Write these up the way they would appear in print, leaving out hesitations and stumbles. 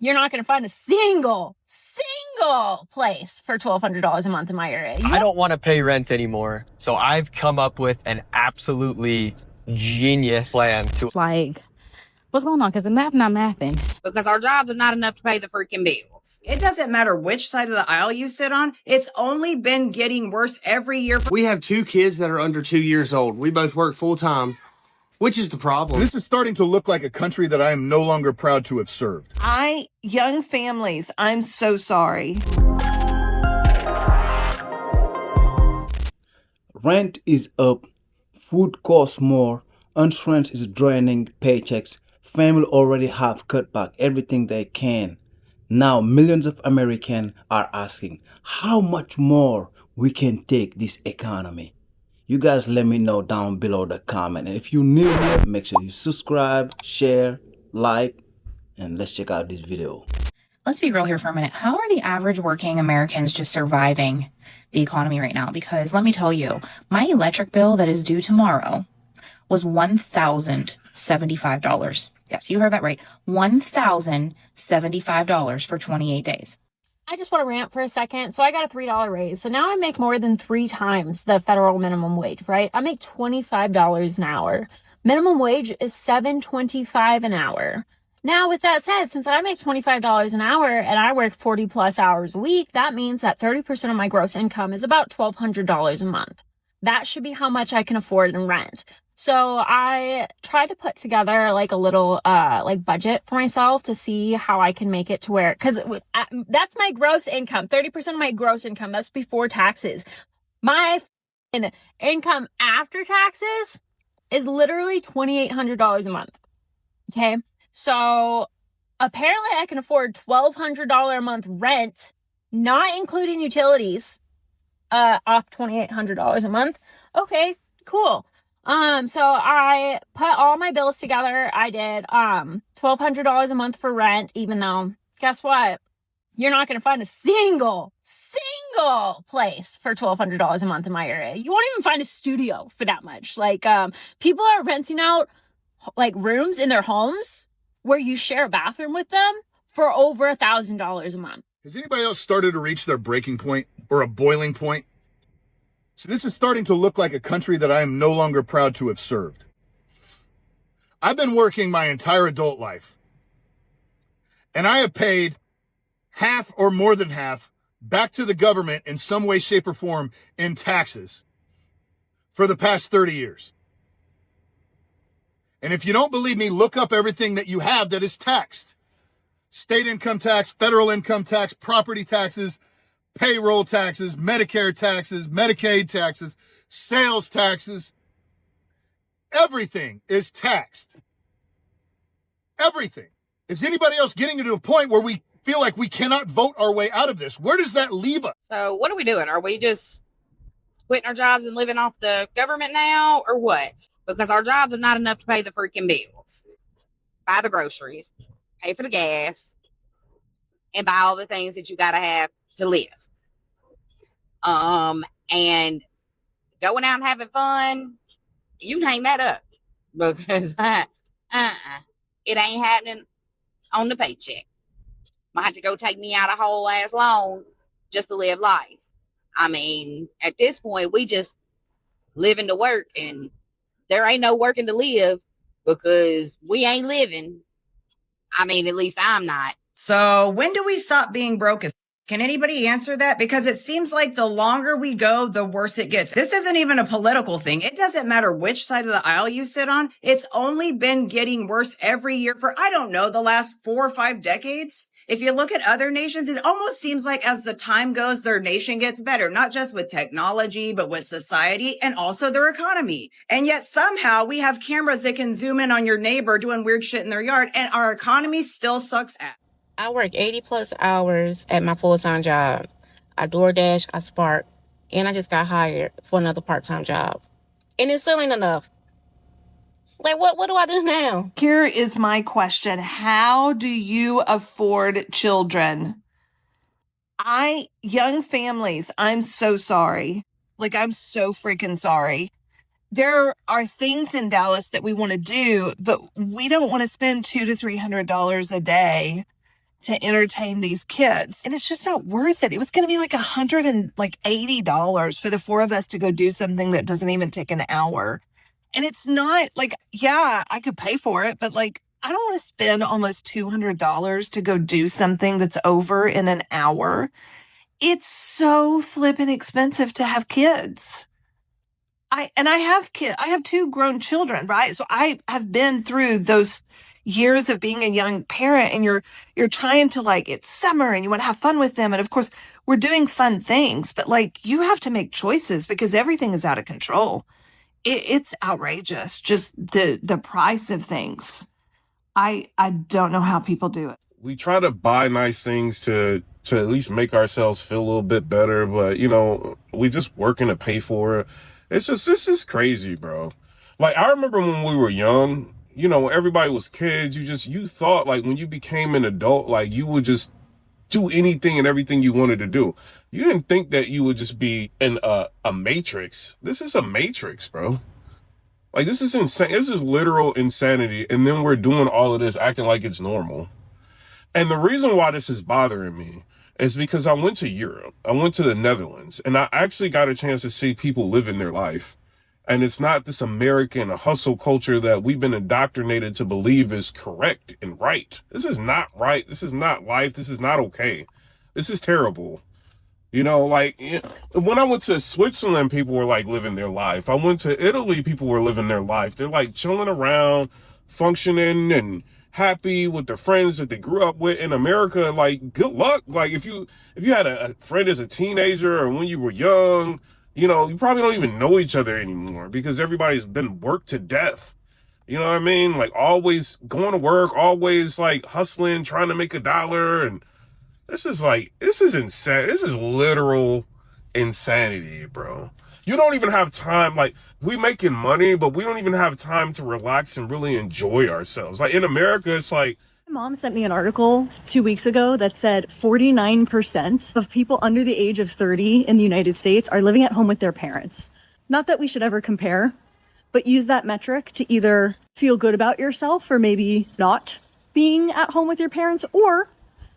You're not going to find a single place for $1,200 a month in my area. I don't want to pay rent anymore. So I've come up with an absolutely genius plan to What's going on? Because the math not mathing. Because our jobs are not enough to pay the freaking bills. It doesn't matter which side of the aisle you sit on. It's only been getting worse every year. We have 2 kids that are under 2 years old. We both work full time. Which is the problem? This is starting to look like a country that I am no longer proud to have served. Young families, I'm so sorry. Rent is up, food costs more, insurance is draining paychecks, family already have cut back everything they can. Now millions of Americans are asking how much more we can take this economy. You guys let me know down below the comment. And if you're new here, make sure you subscribe, share, like, and let's check out this video. Let's be real here for a minute. How are the average working Americans just surviving the economy right now? Because let me tell you, my electric bill that is due tomorrow was $1,075. Yes, you heard that right. $1,075 for 28 days. I just want to rant for a second. So I got a $3 raise. So now I make more than 3 times the federal minimum wage, right? I make $25 an hour. Minimum wage is $7.25 an hour. Now, with that said, since I make $25 an hour and I work 40 plus hours a week, that means that 30% of my gross income is about $1,200 a month. That should be how much I can afford in rent. So I tried to put together like a little budget for myself to see how I can make it to where, because that's my gross income, 30% of my gross income. That's before taxes. My income after taxes is literally $2,800 a month. Okay. So apparently I can afford $1,200 a month rent, not including utilities, off $2,800 a month. Okay, cool. So I put all my bills together. I did, $1,200 a month for rent, even though, guess what? You're not going to find a single place for $1,200 a month in my area. You won't even find a studio for that much. Like, people are renting out like rooms in their homes where you share a bathroom with them for over $1,000 a month. Has anybody else started to reach their breaking point or a boiling point? So this is starting to look like a country that I am no longer proud to have served. I've been working my entire adult life, and I have paid half or more than half back to the government in some way, shape, or form in taxes for the past 30 years. And if you don't believe me, look up everything that you have that is taxed. State income tax, federal income tax, property taxes, payroll taxes, Medicare taxes, Medicaid taxes, sales taxes. Everything is taxed. Everything. Is anybody else getting to a point where we feel like we cannot vote our way out of this? Where does that leave us? So what are we doing? Are we just quitting our jobs and living off the government now, or what? Because our jobs are not enough to pay the freaking bills, buy the groceries, pay for the gas, and buy all the things that you got to have to live. And going out and having fun, you can hang that up, because it ain't happening on the paycheck. Might have to go take me out a whole ass loan just to live life. I mean, at this point, we just living to work, and there ain't no working to live, because we ain't living. I mean, at least I'm not. So when do we stop being broke? Can anybody answer that? Because it seems like the longer we go, the worse it gets. This isn't even a political thing. It doesn't matter which side of the aisle you sit on. It's only been getting worse every year for, I don't know, the last 4 or 5 decades. If you look at other nations, it almost seems like as the time goes, their nation gets better, not just with technology, but with society and also their economy. And yet somehow we have cameras that can zoom in on your neighbor doing weird shit in their yard, and our economy still sucks ass. I work 80 plus hours at my full-time job. I DoorDash, I Spark, and I just got hired for another part-time job. And it still ain't enough. Like, what do I do now? Here is my question. How do you afford children? Young families, I'm so sorry. Like, I'm so freaking sorry. There are things in Dallas that we want to do, but we don't want to spend $200 to $300 a day to entertain these kids. And it's just not worth it. It was going to be like $180 for the four of us to go do something that doesn't even take an hour. And it's not like, yeah, I could pay for it, but like, I don't want to spend almost $200 to go do something that's over in an hour. It's so flippin' expensive to have kids. I have kids. I have two grown children, right? So I have been through those years of being a young parent, and you're trying to, like, it's summer and you want to have fun with them. And of course we're doing fun things, but like, you have to make choices because everything is out of control. It's outrageous. Just the price of things. I don't know how people do it. We try to buy nice things to at least make ourselves feel a little bit better, but we just working to pay for it. This is crazy, bro. Like, I remember when we were young, everybody was kids. You thought, like, when you became an adult, like, you would just do anything and everything you wanted to do. You didn't think that you would just be in a matrix. This is a matrix, bro. Like, this is insane. This is literal insanity. And then we're doing all of this, acting like it's normal. And the reason why this is bothering me is because I went to Europe. I went to the Netherlands, and I actually got a chance to see people living their life. And it's not this American hustle culture that we've been indoctrinated to believe is correct and right. This is not right. This is not life. This is not okay. This is terrible. Like, when I went to Switzerland, people were like living their life. I went to Italy, people were living their life. They're like chilling around, functioning and happy with their friends that they grew up with. In America, like, good luck. Like, if you had a friend as a teenager or when you were young, you probably don't even know each other anymore because everybody's been worked to death. You know what I mean? Like, always going to work, always like hustling, trying to make $1. And this is insane. This is literal insanity, bro. You don't even have time. Like, we making money, but we don't even have time to relax and really enjoy ourselves. Like, in America, it's like, my mom sent me an article 2 weeks ago that said 49% of people under the age of 30 in the United States are living at home with their parents. Not that we should ever compare, but use that metric to either feel good about yourself for maybe not being at home with your parents, or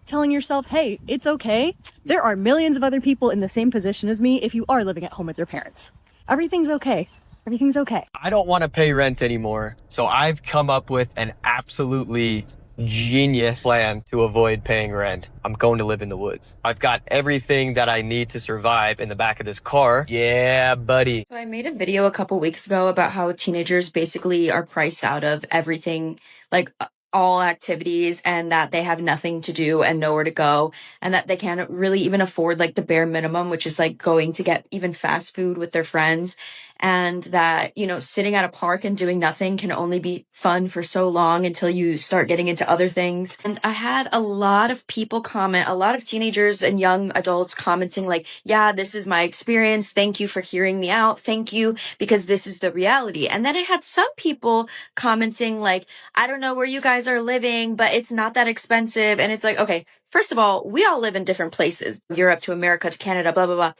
telling yourself, hey, it's okay. There are millions of other people in the same position as me if you are living at home with your parents. Everything's okay. Everything's okay. I don't want to pay rent anymore, so I've come up with an absolutely genius plan to avoid paying rent. I'm going to live in the woods. I've got everything that I need to survive in the back of this car. Yeah, buddy. So I made a video a couple weeks ago about how teenagers basically are priced out of everything, like all activities, and that they have nothing to do and nowhere to go, and that they can't really even afford like the bare minimum, which is like going to get even fast food with their friends. And that, sitting at a park and doing nothing can only be fun for so long until you start getting into other things. And I had a lot of people comment, a lot of teenagers and young adults commenting like, yeah, this is my experience. Thank you for hearing me out. Thank you, because this is the reality. And then I had some people commenting like, I don't know where you guys are living, but it's not that expensive. And it's like, okay, first of all, we all live in different places, Europe to America to Canada, blah, blah, blah.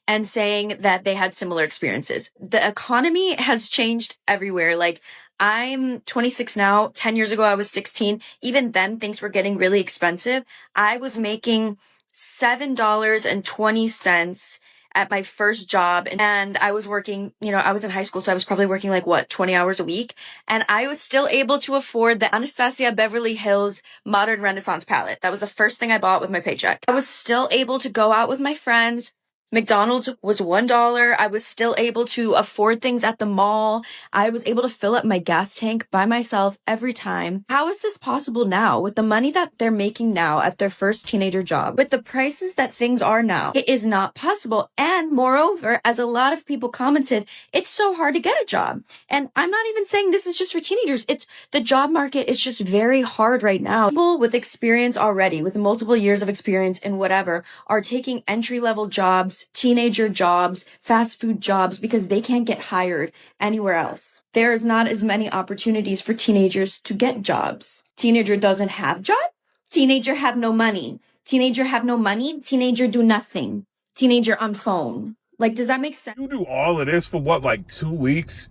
And saying that they had similar experiences. The economy has changed everywhere. Like, I'm 26 now. 10 years ago, I was 16. Even then, things were getting really expensive. I was making $7.20 at my first job. And I was working, I was in high school, so I was probably working 20 hours a week. And I was still able to afford the Anastasia Beverly Hills Modern Renaissance palette. That was the first thing I bought with my paycheck. I was still able to go out with my friends. McDonald's was $1. I was still able to afford things at the mall. I was able to fill up my gas tank by myself every time. How is this possible now with the money that they're making now at their first teenager job? With the prices that things are now, it is not possible. And moreover, as a lot of people commented, it's so hard to get a job. And I'm not even saying this is just for teenagers. It's the job market is just very hard right now. People with experience already, with multiple years of experience in whatever, are taking entry-level jobs, teenager jobs, fast food jobs, because they can't get hired anywhere else. There is not as many opportunities for teenagers to get jobs. Teenager doesn't have job. Teenager have no money. Teenager have no money. Teenager do nothing. Teenager on phone. Like, does that make sense? You do all of this for what, like 2 weeks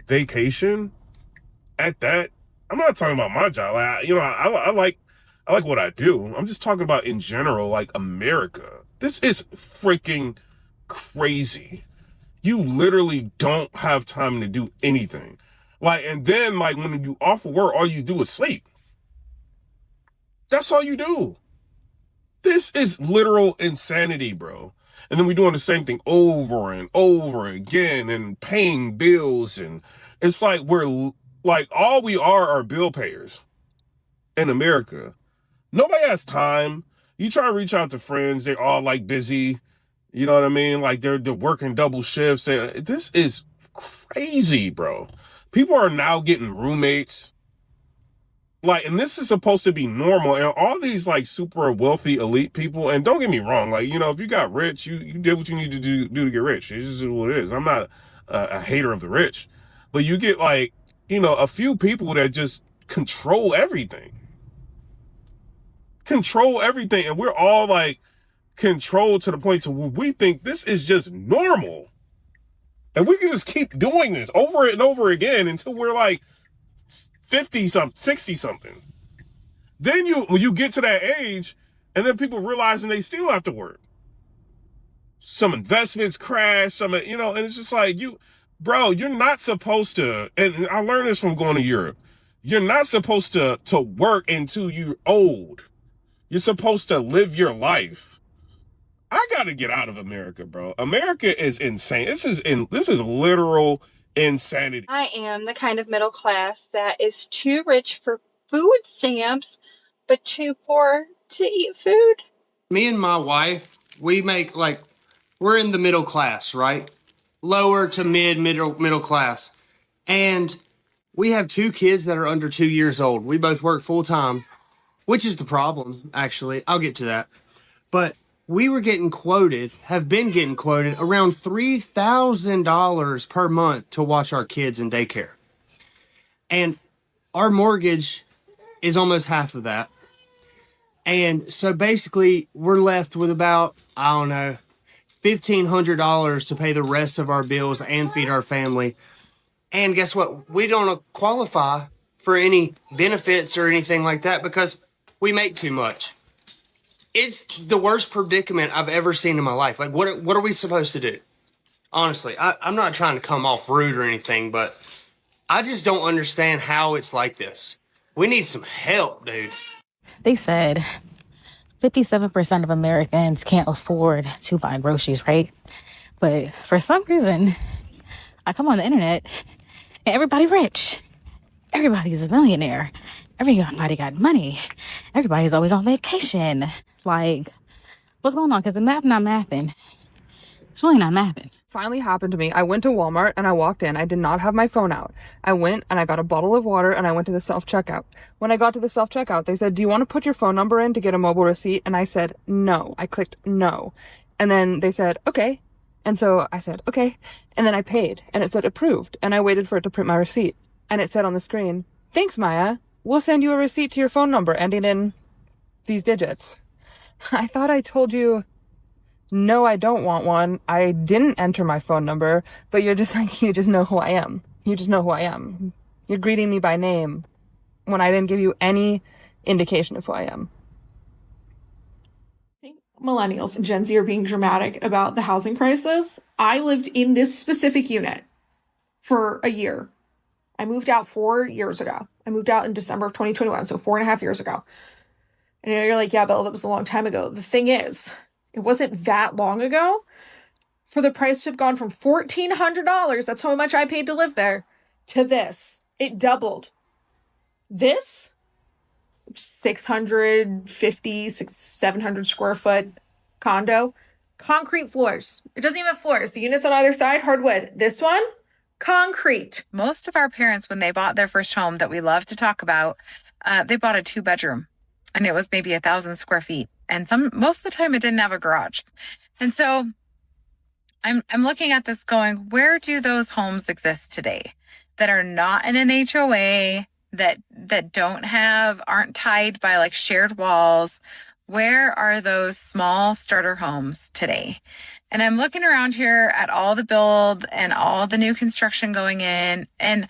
vacation? At that, I'm not talking about my job. I I like what I do. I'm just talking about in general, like America. This is freaking crazy. You literally don't have time to do anything. Like, and then like when you off of work, all you do is sleep. That's all you do. This is literal insanity, bro. And then we're doing the same thing over and over again and paying bills. And it's like we're like, all we are bill payers in America. Nobody has time. You try to reach out to friends, they're all like busy. You know what I mean? Like they're working double shifts. This is crazy, bro. People are now getting roommates. Like, and this is supposed to be normal. And all these like super wealthy elite people, and don't get me wrong, like, you know, if you got rich, you did what you need to do to get rich. It's just what it is. I'm not a hater of the rich, but you get like, you know, a few people that just control everything. And we're all like controlled to the point to where we think this is just normal. And we can just keep doing this over and over again until we're like 50 something, 60 something. Then when you get to that age, and then people realizing they still have to work. Some investments crash, and it's just like, bro, you're not supposed to, and I learned this from going to Europe. You're not supposed to work until you're old. You're supposed to live your life. I gotta get out of America, bro. America is insane. This is literal insanity. I am the kind of middle class that is too rich for food stamps, but too poor to eat food. Me and my wife, we're in the middle class, right? Lower to middle class. And we have 2 kids that are under 2 years old. We both work full time, which is the problem, actually. I'll get to that. But we have been getting quoted around $3,000 per month to watch our kids in daycare. And our mortgage is almost half of that. And so basically we're left with about, I don't know, $1,500 to pay the rest of our bills and feed our family. And guess what? We don't qualify for any benefits or anything like that because we make too much. It's the worst predicament I've ever seen in my life. Like, what are we supposed to do? Honestly, I'm not trying to come off rude or anything, but I just don't understand how it's like this. We need some help, dude. They said 57% of Americans can't afford to buy groceries, right? But for some reason, I come on the internet and everybody rich. Everybody's a millionaire. Everybody got money. Everybody's always on vacation. Like, what's going on? Because the math not mathing. It's really not mathing. Finally happened to me. I went to Walmart and I walked in. I did not have my phone out. I went and I got a bottle of water and I went to the self-checkout. When I got to the self-checkout, they said, "Do you want to put your phone number in to get a mobile receipt?" And I said, "No." I clicked no. And then they said, "Okay." And so I said, "Okay." And then I paid and it said approved. And I waited for it to print my receipt. And it said on the screen, "Thanks, Maya. We'll send you a receipt to your phone number ending in these digits." I thought I told you, no, I don't want one. I didn't enter my phone number, but you're just like, you just know who I am. You just know who I am. You're greeting me by name when I didn't give you any indication of who I am. I think millennials and Gen Z are being dramatic about the housing crisis. I lived in this specific unit for a year. I moved out 4 years ago. I moved out in December of 2021, so 4.5 years ago. And you're like, yeah, Bella, that was a long time ago. The thing is, it wasn't that long ago for the price to have gone from $1,400, that's how much I paid to live there, to this. It doubled. This, 700 square foot condo, concrete floors. It doesn't even have floors. The units on either side, hardwood. This one, concrete. Most of our parents, when they bought their first home that we love to talk about, they bought a 2-bedroom. And it was maybe 1,000 square feet. And most of the time it didn't have a garage. And so I'm looking at this going, where do those homes exist today that are not in an HOA, that aren't tied by like shared walls? Where are those small starter homes today? And I'm looking around here at all the build and all the new construction going in, and